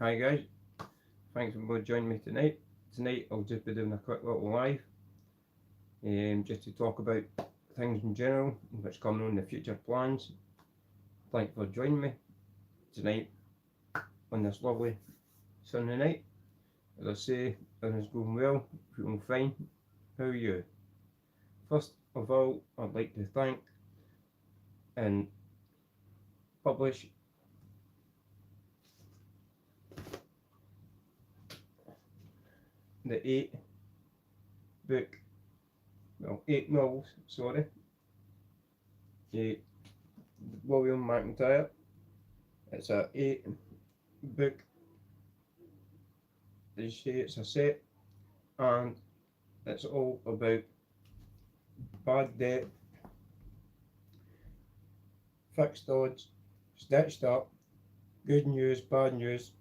Hi guys, thanks for joining me tonight. Tonight I'll just be doing a quick little live just to talk about things in general, what's coming on in the future plans. Thanks for joining me tonight on this lovely sunny night. As I say, everything's going well, feeling fine. How are you? First of all, I'd like to thank and publish the 8 novels, sorry. William McIntyre. It's a 8-book, they say it's a set, and it's all about bad debt, fixed odds, stitched up, good news, bad news,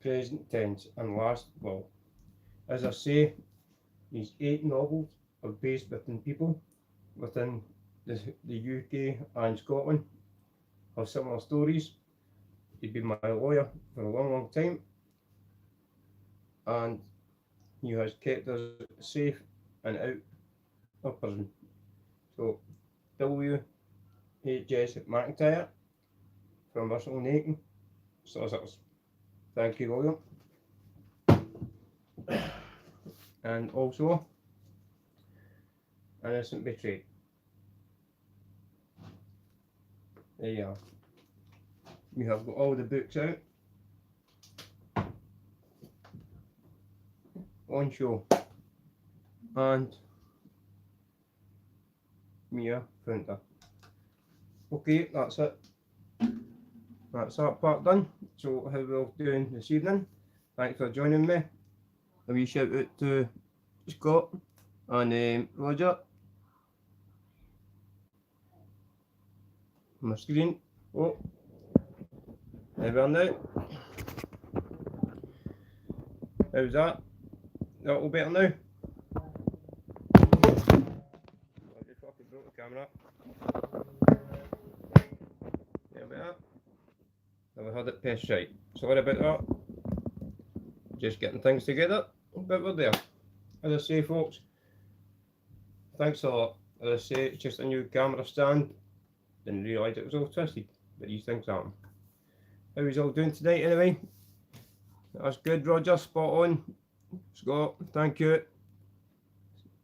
present tense, and last will. As I say, these 8 novels are based within people within the UK and Scotland, have similar stories. He'd been my lawyer for a long time, and he has kept us safe and out of prison. So W.H.S. McIntyre from Russell and Aiken solicitors. Thank you, William. And also Innocent Betrayed. There you are. We have got all the books out on show, and Mia Printer. Okay, that's it. That's that part done. So how we're all doing this evening. Thanks for joining me. A wee shout out to Scott and Roger. My screen. Oh, there we are now. How's that? That all better now? I just fucking broke the camera. There we are. Now we had it pressed right. Sorry about that. Just getting things together, but we're there. As I say, folks, thanks a lot. As I say, it's just a new camera stand. Didn't realise it was all twisted, but these things happen. How are you all doing tonight anyway? That's good, Roger, spot on. Scott, thank you.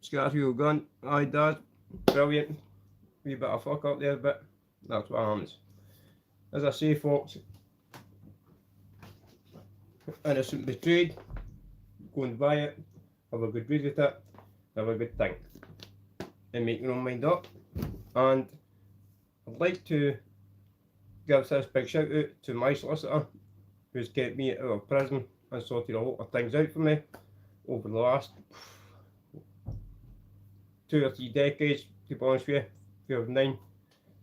Scarfield gun, aye Dad, brilliant. Wee bit of fuck up there, but that's what happens. As I say, folks, Innocent Betrayed, go and buy it, have a good read with it, have a good think, and make your own mind up. And I'd like to give this big shout out to my solicitor, who's kept me out of prison and sorted a lot of things out for me over the last 2 or 3 decades, to be honest with you, 2 of 9.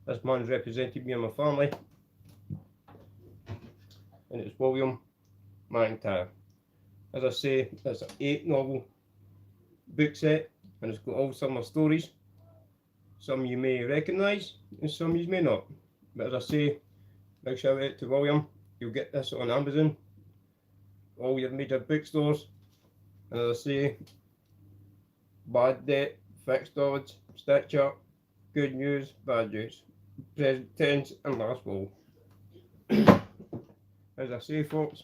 This man's represented me and my family, and it's William McIntyre. As I say, it's an 8 novel book set, and it's got all similar stories. Some you may recognise and some you may not. But as I say, big shout out to William. You'll get this on Amazon, all your major bookstores. And as I say, bad debt, fixed odds, stitch up, good news, bad news, present tense, and last will. As I say, folks,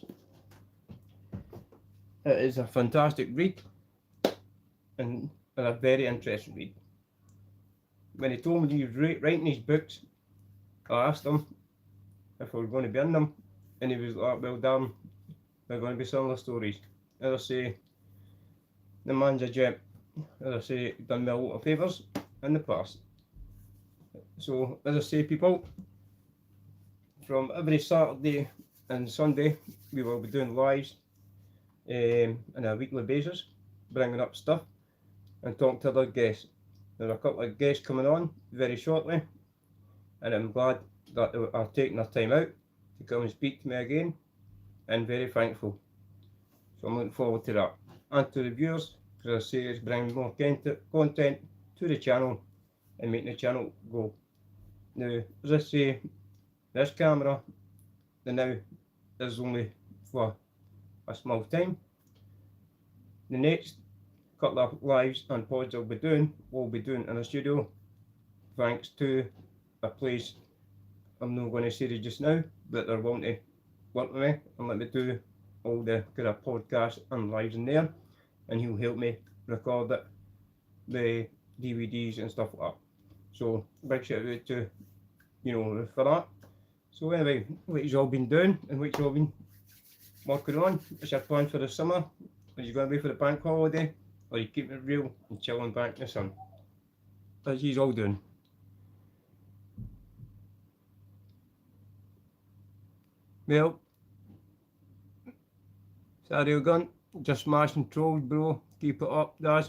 it is a fantastic read and a very interesting read. When he told me he was writing these books, I asked him if we were going to be in them, and he was like, well damn, they're going to be similar stories. As I say, the man's a gem. As I say, done me a lot of favours in the past. So, as I say, people, from every Saturday and Sunday, we will be doing lives on a weekly basis, bringing up stuff and talking to other guests. There are a couple of guests coming on very shortly, and I'm glad that they are taking their time out to come and speak to me again, and very thankful. So I'm looking forward to that. And to the viewers, because I say it's bringing more content to the channel and making the channel go. Now, as I say, this camera, the now is only for a small time. The next couple of lives and pods we'll be doing in a studio, thanks to a place I'm not going to say it just now, but they're willing to work with me and let me do all the kind of podcasts and lives in there, and he'll help me record it, the DVDs and stuff like that. So big shout out to for that. So anyway, what you've all been doing and what you've all been working on, what's your plan for the summer? Are you going to be for the bank holiday, or are you keeping it real and chilling back in the sun? As you're all doing. Well, sorry again, just smashing trolls, bro. Keep it up, guys.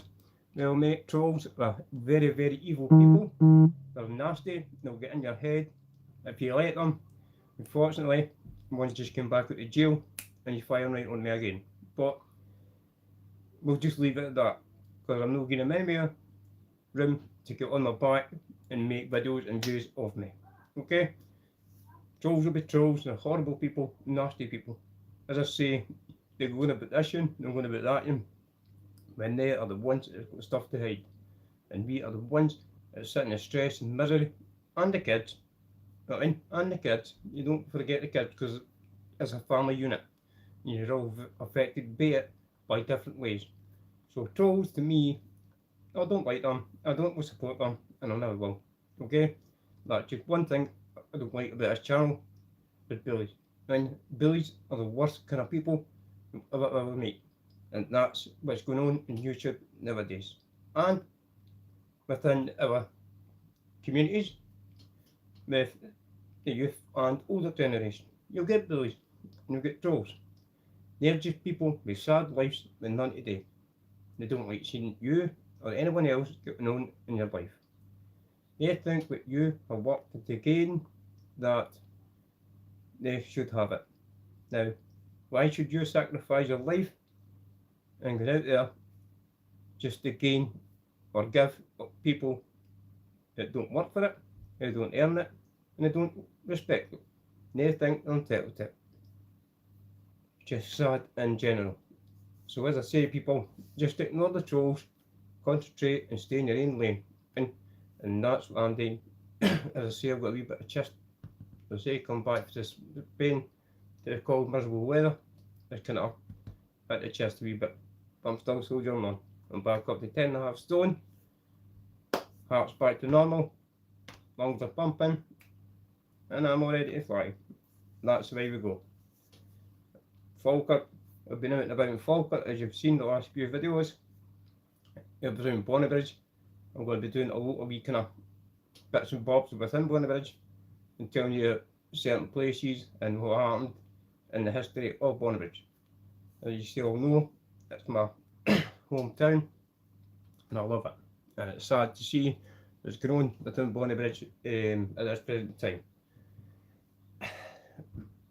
Well, mate, trolls are very, very evil people. They're nasty. They'll get in your head if you let them. Unfortunately, one's just came back out of jail and you fire right on me again. But we'll just leave it at that, because I'm not giving them any more room to get on my back and make videos and views of me. Okay? Trolls will be trolls. They're horrible people, nasty people. As I say, they're going about this one, they're going about that one, when they are the ones that have got stuff to hide. And we are the ones that are sitting in stress and misery. And the kids. And the kids. You don't forget the kids, because it's a family unit. You're all affected by it by different ways. So trolls, to me, I don't like them, I don't support them, and I never will. Okay? That's just one thing I don't like about this channel, is bullies. And bullies are the worst kind of people I've ever met. And that's what's going on in YouTube nowadays. And within our communities, with the youth and older generation, you'll get bullies and you'll get trolls. They're just people with sad lives with none today. They don't like seeing you or anyone else getting on in your life. They think that you have worked to gain that they should have it. Now, why should you sacrifice your life and get out there just to gain or give people that don't work for it, they don't earn it, and they don't respect it? They think they're entitled to it. Just sad in general. So as I say, people, just ignore the trolls, concentrate and stay in your own lane. And that's what I'm doing. As I say, I've got a wee bit of chest. As I say, come back to Spain, to the cold, miserable weather. It's kind of at the chest a wee bit. But I'm still soldiering on. I'm back up to 10.5 stone. Heart's back to normal. Lungs are pumping. And I'm all ready to fly. That's the way we go. Falkirk, I've been out and about in Falkirk, as you've seen the last few videos. I've been in Bonnybridge. I'm going to be doing a lot of wee kind of bits and bobs within Bonnybridge and telling you certain places and what happened in the history of Bonnybridge. As you still know, it's my hometown and I love it. And it's sad to see it's grown within Bonnybridge at this present time.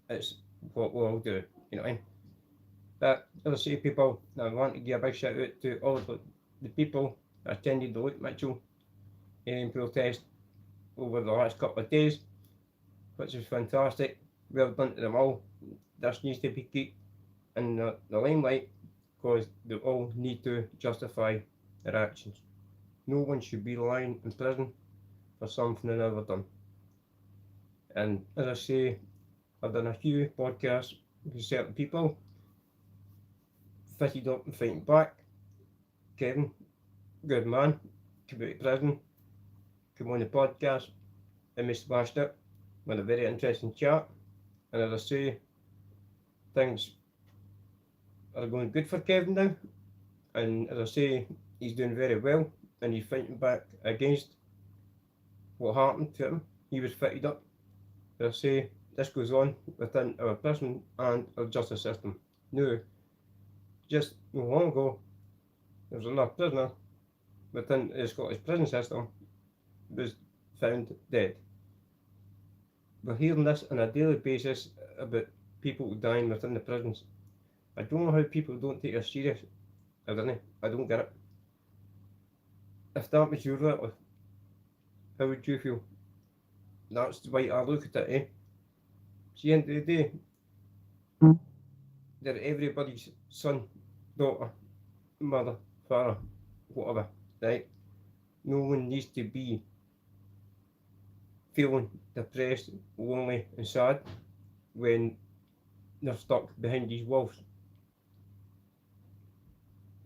It's what we'll do, you know what I mean? But as I say, people, I want to give a big shout out to all of the people that attended the Luke Mitchell protest over the last couple of days, which is fantastic. Well done to them all. This needs to be kept in the limelight, because they all need to justify their actions. No one should be lying in prison for something they never done. And as I say, I've done a few podcasts with certain people, fitted up and fighting back. Kevin, good man, came out of prison, came on the podcast, and we smashed it with a very interesting chat. And as I say, things are going good for Kevin now, and as I say, he's doing very well, and he's fighting back against what happened to him. He was fitted up. As I say, this goes on within our prison and our justice system. Now, just not long ago, there was another prisoner within the Scottish prison system was found dead. We're hearing this on a daily basis about people dying within the prisons. I don't know how people don't take this serious. I don't get it. If that was your relative, how would you feel? That's the way I look at it, eh? See, at the end of the day, they're everybody's son, daughter, mother, father, whatever, right? No one needs to be feeling depressed, lonely and sad when they're stuck behind these walls.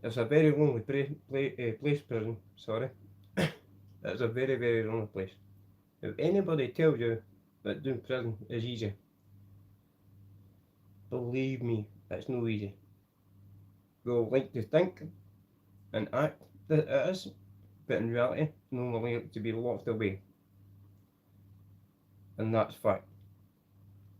It's a very lonely place, prison, sorry. It's a very, very lonely place. If anybody tells you that doing prison is easy, believe me, it's no easy. We'll like to think and act that it is, but in reality, no one like to be locked away. And that's fact.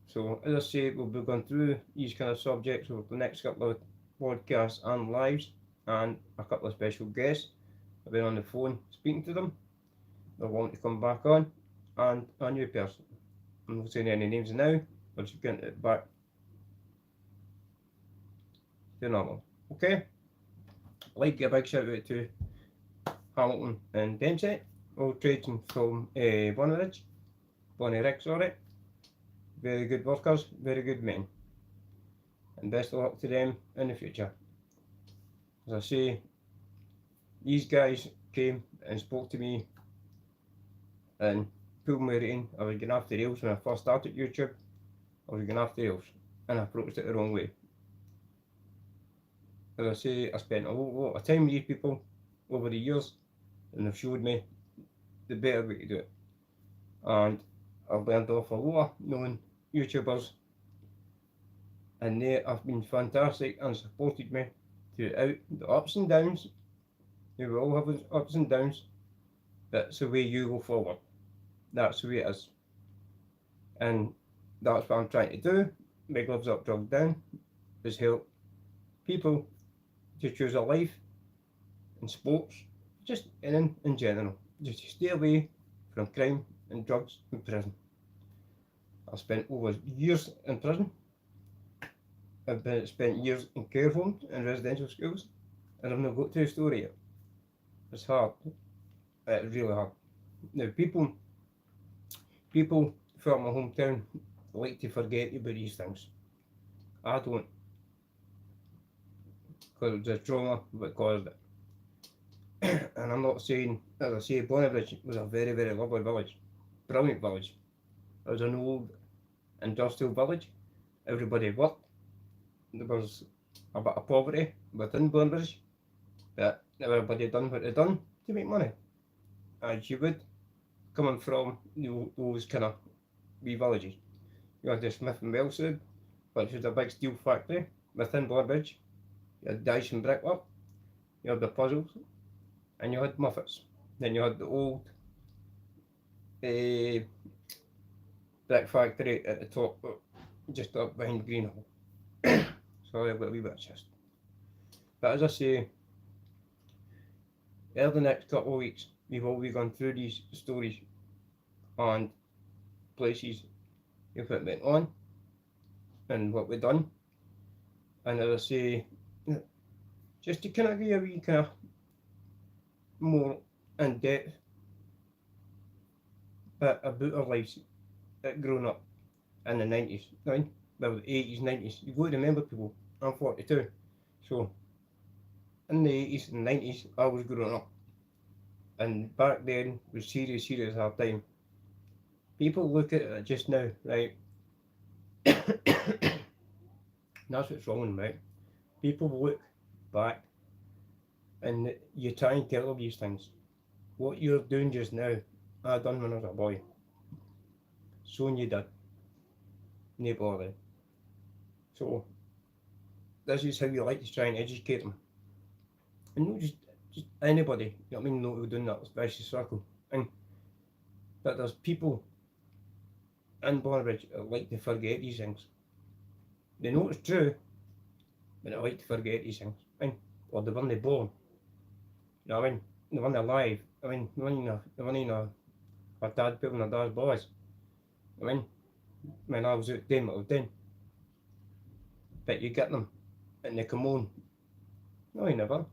So, as I say, we'll be going through these kind of subjects over the next couple of podcasts and lives, and a couple of special guests. I've been on the phone speaking to them. They're wanting to come back on, and a new person. I'm not saying any names now, but just getting it back to normal. Okay? I'd like to give a big shout out to Hamilton and Dempsey, all trading from Bonnie Rick, sorry. Very good workers, very good men. And best of luck to them in the future. As I say, these guys came and spoke to me and pulled me right in. I was going off the rails when I first started YouTube. I was going off the rails and I approached it the wrong way. As I say, I spent a lot of time with these people over the years and they've showed me the better way to do it. And I've learned off a lot of known YouTubers, and they have been fantastic and supported me throughout the ups and downs. You will all have those ups and downs. That's the way you go forward. That's the way it is. And that's what I'm trying to do. My gloves up, drugs down, is help people to choose a life in sports, just in general. Just to stay away from crime and drugs and prison. I've spent over years in prison. I've spent years in care homes and residential schools, and I've not got to the story yet. It's hard. It's really hard. Now, people from my hometown like to forget about these things. I don't, because it's the trauma that caused it. And I'm not saying, as I say, Bonnybridge was a very, very lovely village, brilliant village. It was an old industrial village. Everybody worked. There was a bit of poverty within Bonnybridge, but everybody done what they done to make money, as you would, coming from those kind of wee villages. You had the Smith and Wellswood, which was a big steel factory within Bonnybridge. You had Dyson Brickwork, you had the Puzzles, and you had Muffets. Then you had the old brick factory at the top, just up behind Greenhill. Sorry, I've got a wee bit of chest. But as I say, over the next couple of weeks, we've all be gone through these stories and places if it went on and what we've done. And as I say, just to kind of give a wee kind of more in depth bit about our lives growing up in the 90s, well, the 80s, 90s. You've got to remember, people, I'm 42, so in the 80s and 90s I was growing up, and back then was serious hard time. People look at it just now, right? That's what's wrong with me, right? People look back and you try and tell them these things. What you're doing just now, I done when I was a boy. So you did. No bother. So this is how you like to try and educate them. And not just anybody, you know what I mean, not doing that vicious circle. And but there's people in Bonnybridge that like to forget these things. They know it's true, but they like to forget these things. Or the one they born. You know what I mean? The one they're alive. I mean, the one our dad put on our dad's boys. I mean, when I was out then, I was then. But you get them, and they come on. No, you never.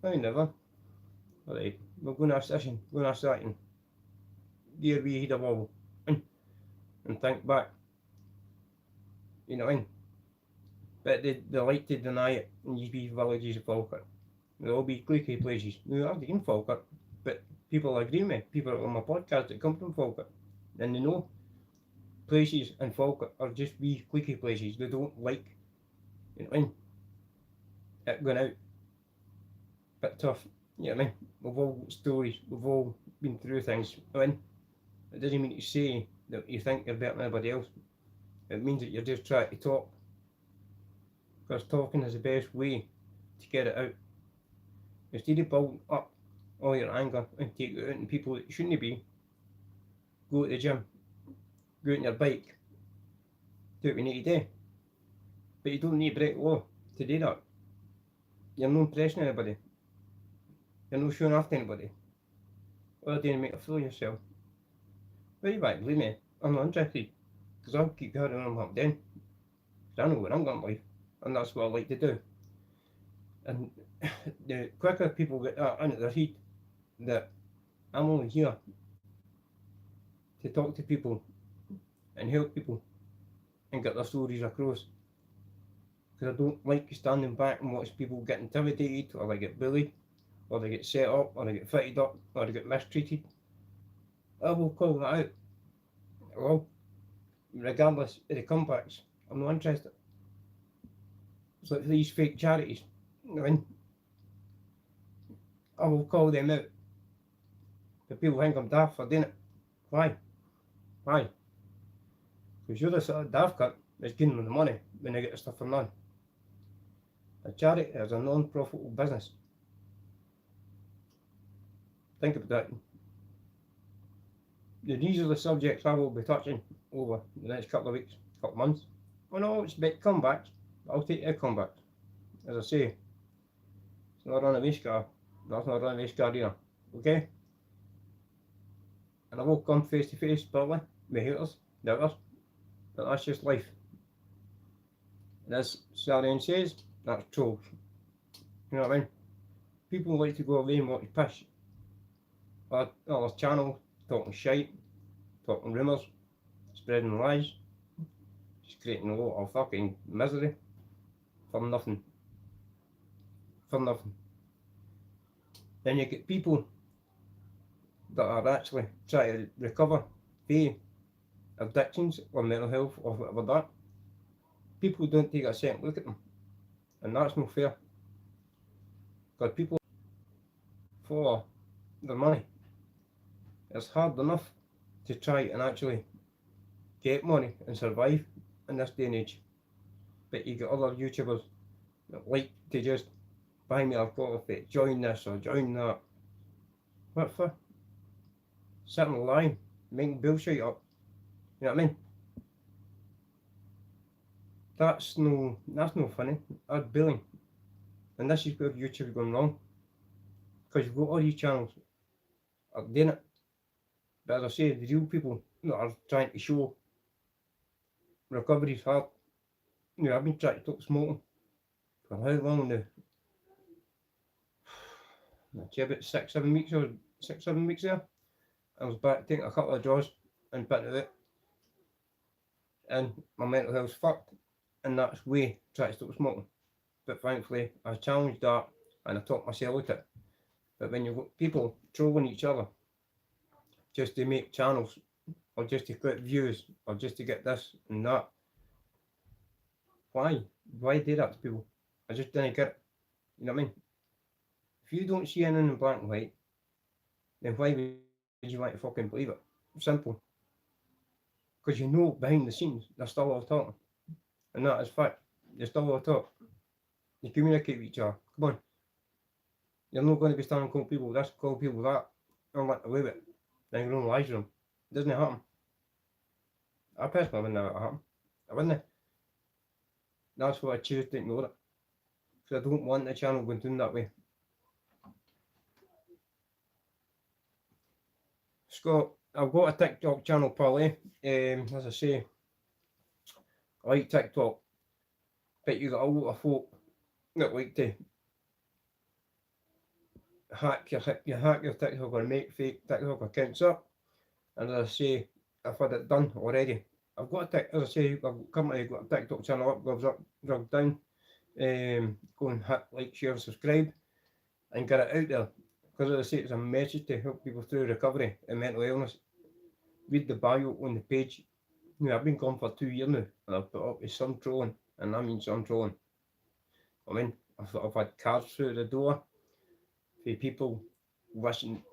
No, you never. Alright, we're going to have a session, going to have a second. Dear wee head of all. And think back. You know what I mean? But they like to deny it in these wee villages of Falkirk. They'll all be cliquey places. No, I've been Falkirk, but people agree with me. People on my podcast that come from Falkirk, and they know places in Falkirk are just wee cliquey places. They don't like, you know what I mean, it going out. Bit tough, you know what I mean? We've all got stories, we've all been through things. I mean, it doesn't mean to say that you think you're better than anybody else. It means that you're just trying to talk. Because talking is the best way to get it out. Instead of building up all your anger and take it out on people that shouldn't be, go to the gym, go out on your bike, do what you need to do. But you don't need to break law to do that. You're not impressing anybody. You're not showing off to anybody. All you're doing is make a fool of yourself. Well, you might believe me, I'm not interested. Because I'll keep carrying on what I'm doing. Because I know where I'm going in life. And that's what I like to do. And the quicker people get that into their head, that I'm only here to talk to people and help people and get their stories across. Because I don't like standing back and watch people get intimidated, or they get bullied, or they get set up, or they get fitted up, or they get mistreated. I will call that out. Well, regardless of the comebacks, I'm not interested. It's like these fake charities. I mean, I will call them out. But people think I'm daft for doing it. Why? Why? Because you're the sort of daft cut that's giving them the money when they get the stuff from none. A charity is a non-profitable business. Think about that. These are the subjects I will be touching over the next couple of weeks, couple of months. I know it's about comebacks, but I'll take their comebacks. As I say, it's not a runaway scar. That's not a runaway scar either. Okay? And I will come face to face, probably, with haters, doubters. But that's just life. And as Sarian says, that's trolls. You know what I mean? People like to go away and watch piss. Other channels, talking shite, talking rumours, spreading lies, just creating a lot of fucking misery for nothing. For nothing. Then you get people that are actually trying to recover from addictions or mental health or whatever that. People don't take a second look at them. And that's not fair. Because people for their money. It's hard enough to try and actually get money and survive in this day and age. But you get other YouTubers that like to just buy me a coffee, join this or join that. What for? Sitting in line, making bullshit up. You know what I mean? That's no funny. That's bullying. And this is where YouTube's going wrong. Because you've got all these channels are doing it. But as I say, the real people that are trying to show recovery's hard. You know, I've been trying to stop smoking for how long now? About 6-7 weeks or 6-7 weeks there. I was back taking a couple of draws and putting it out. And my mental health's fucked. And that's way try to stop smoking. But thankfully I challenged that and I taught myself out it. But when you've got people trolling each other just to make channels or just to get views or just to get this and that, why? Why do that to people? I just didn't get it. You know what I mean? If you don't see anything in black and white, then why would you want to fucking believe it? Simple. Because you know behind the scenes they're still all talking. And that is fact. They're still all talk. You communicate with each other. Come on. You're not going to be standing calling people this, calling people that, and let away with it. Then you're going to lie to them. It doesn't happen. I personally wouldn't have it happen. I wouldn't. That's why I choose to ignore it. Because I don't want the channel going down that way. Scott, I've got a TikTok channel, Polly. As I say, I like TikTok. But you got a lot of folk that like to hack your TikTok or make fake TikTok accounts up. And as I say, I've had it done already. I've got a as I say, I've currently got a TikTok channel up, gloves up, drugs down. Go and hit like, share, and subscribe, and get it out there. Because as I say, it's a message to help people through recovery and mental illness. Read the bio on the page. Now, I've been gone for 2 years now, and I've put up with some trolling, and I mean some trolling. I mean, I've had cards through the door for people wishing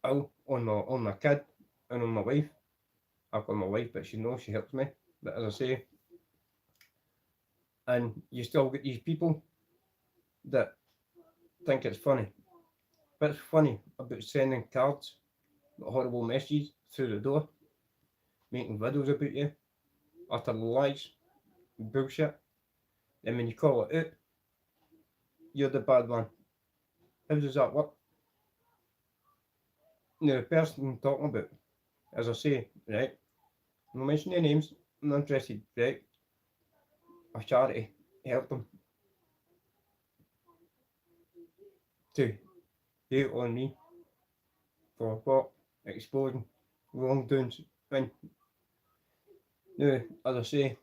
ill on my kid and on my wife. I've got my wife, but she knows she helps me. But as I say, and you still get these people that think it's funny. But it's funny about sending cards with horrible messages through the door, making videos about you, utter lies, bullshit. And when you call it out, you're the bad one. How does that work? Now, the person I'm talking about, as I say, right, I'm not mentioning their names, I'm not interested, right? A charity helped them to hate on me for what? Exposing wrongdoings. And now, as I say,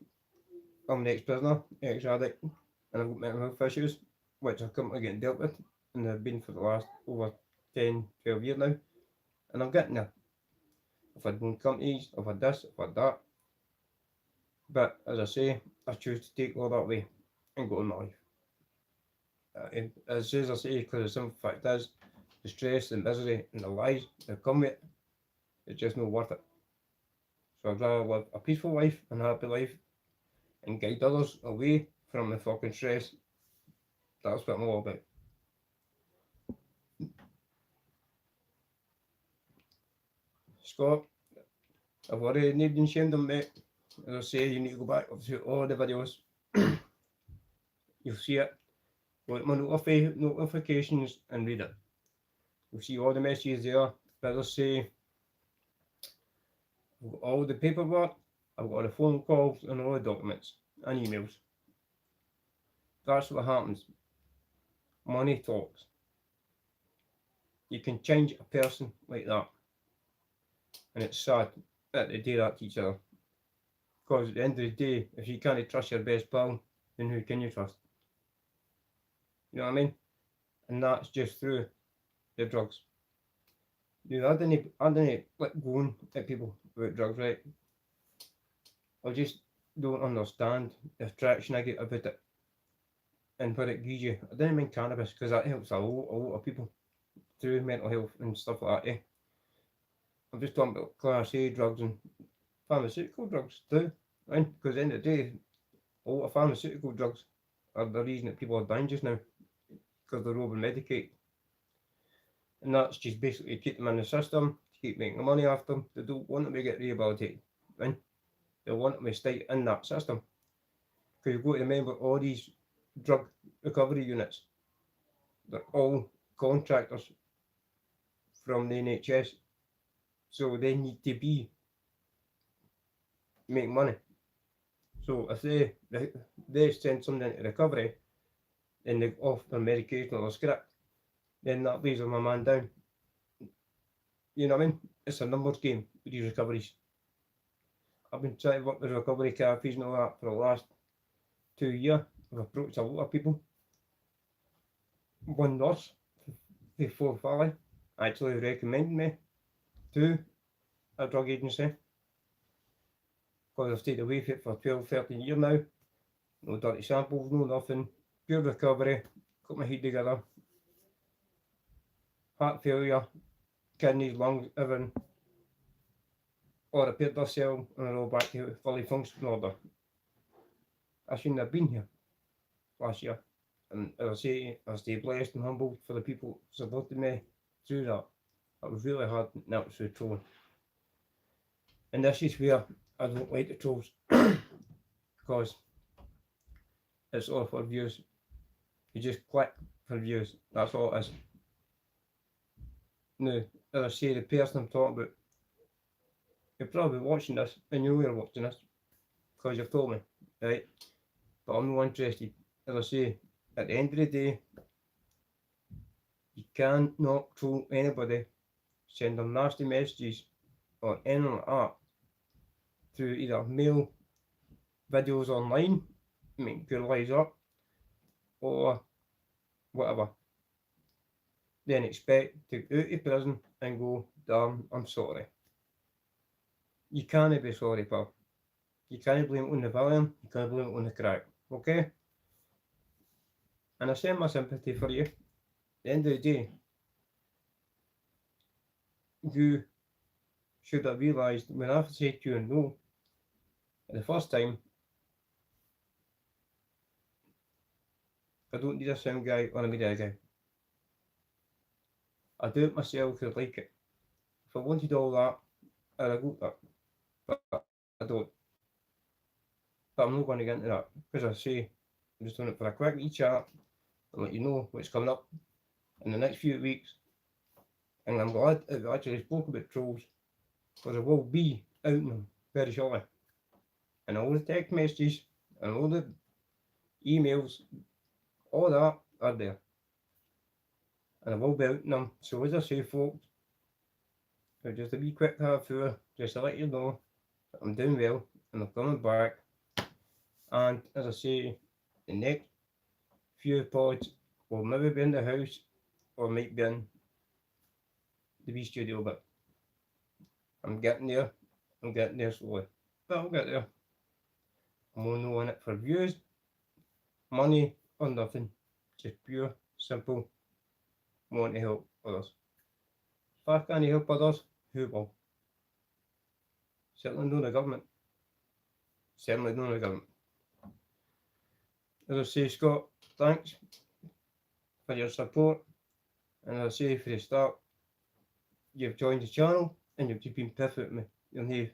I'm an ex-prisoner, ex-addict, and I've got mental health issues, which are currently getting dealt with, and they've been for the last over 10, 12 years now, and I'm getting there. I've had one companies, I've had this, I've had that, but as I say, I choose to take all that away and go on my life. As I say, because the simple fact is, the stress, the misery, and the lies that come with it, it's just not worth it. So I'd rather live a peaceful life and a happy life and guide others away from the fucking stress. That's what I'm all about. Scott, I've already named and shamed them, mate. As I say, you need to go back up to all the videos. You'll see it. Go at my notifications and read it. You'll see all the messages there. But as I say, I've got all the paperwork, I've got the phone calls and all the documents and emails. That's what happens. Money talks. You can change a person like that. And it's sad that they do that to each other. Because at the end of the day, if you can't trust your best pal, then who can you trust? You know what I mean? And that's just through the drugs. You know, I didn't like going at people about drugs, right? I just don't understand the attraction I get about it and what it gives you. I didn't mean cannabis because that helps a lot of people through mental health and stuff like that. I'm just talking about class A drugs and pharmaceutical drugs too, right? Because at the end of the day, a lot of pharmaceutical drugs are the reason that people are dying just now because they're over medicated. And that's just basically to keep them in the system, to keep making money off them. They don't want them to get rehabilitated, right? They want them to stay in that system. Because you've got to remember all these drug recovery units, they're all contractors from the NHS. So they need to be making money. So if they send something into recovery and they off their medication or their script, then that lays my man down. You know what I mean? It's a numbers game with these recoveries. I've been trying to work with recovery cafes and all that for the last 2 years. I've approached a lot of people. One nurse before Valley actually recommended me to a drug agency because I've stayed away from it for 12, 13 years now. No dirty samples, no nothing. Pure recovery. Got my head together. Heart failure, kidneys, lungs, everything. All repaired themselves and they're all back to fully functional order. I shouldn't have been here last year. And as I say, I stay blessed and humbled for the people supporting me through that. That was really hard, and that was through trolling. And this is where I don't like the trolls because it's all for views. You just click for views, that's all it is. Now, as I say, the person I'm talking about, you're probably watching this and you know you're watching this because you've told me, right? But I'm not interested. As I say, at the end of the day, you cannot troll anybody, send them nasty messages or anything like that through either mail, videos online, make your lives up, or whatever, then expect to go out of prison and go, damn, I'm sorry. You can't be sorry, pal. You can't blame it on the Valium, you can't blame it on the crack, okay? And I send my sympathy for you. At the end of the day, you should have realised when I said to you no the first time, I don't need a sound guy or a media guy. I do it myself because I like it. If I wanted all that, I'd have got that. But I don't. But I'm not going to get into that because I say I'm just doing it for a quick wee chat and let you know what's coming up in the next few weeks. And I'm glad that we actually spoke about trolls because I will be out in them very shortly. And all the text messages and all the emails, all that are there. And I will be out in them. So as I say, folks, just a wee quick half-hour just to let you know that I'm doing well and I'm coming back. And as I say, the next few pods will maybe be in the house or might be in the wee studio, but I'm getting there slowly, but I'll get there. I'm only on it for views, money or nothing, just pure, simple, want to help others. If I can't help others, who will? Certainly not the government. Certainly not the government. As I say, Scott, thanks for your support, and as I say for the start, you've joined the channel and you've just been perfect with me. You'll need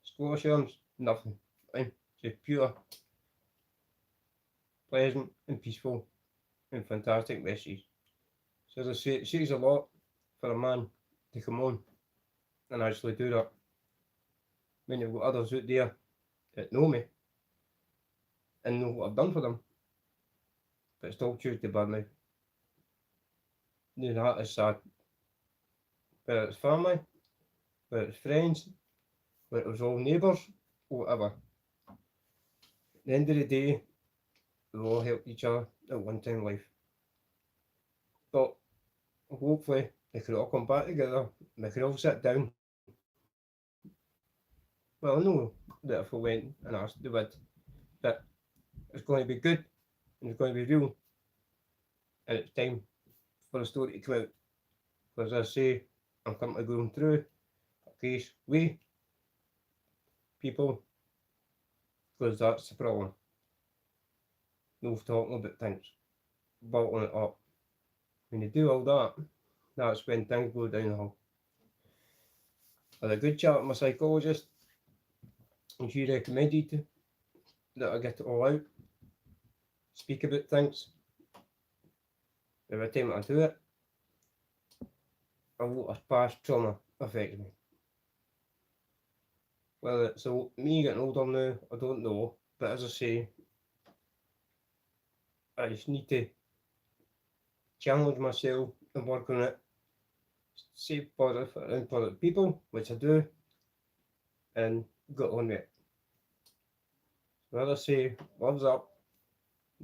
Scottish arms, nothing. Fine. Just pure, pleasant and peaceful and fantastic messages. So as I say, it says a lot for a man to come on and actually do that when you've got others out there that know me and know what I've done for them, but still choose to badmouth. That is sad. Whether it's family, whether it's friends, whether it's all neighbours, whatever. At the end of the day, we all helped each other at one time in life. But hopefully they could all come back together, they could all sit down. Well, I know that if we went and asked, they would, but it's going to be good and it's going to be real, and it's time for the story to come out. Because as I say, I'm currently going through a case with people, because that's the problem. No talking about things, bottling it up. When you do all that, that's when things go downhill. I had a good chat with my psychologist, and she recommended that I get it all out, speak about things. Every time I do it, a lot of past trauma affects me. Whether it's me getting older now, I don't know, but as I say, I just need to challenge myself and work on it, say positive around positive people, which I do, and get on with it. So as I say, loves up,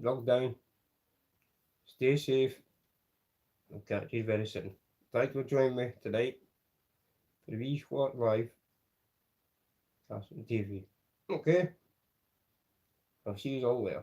log down, stay safe, I'll catch you very soon. Thanks for joining me tonight for the wee short live Carson TV. Okay, I'll see you all later.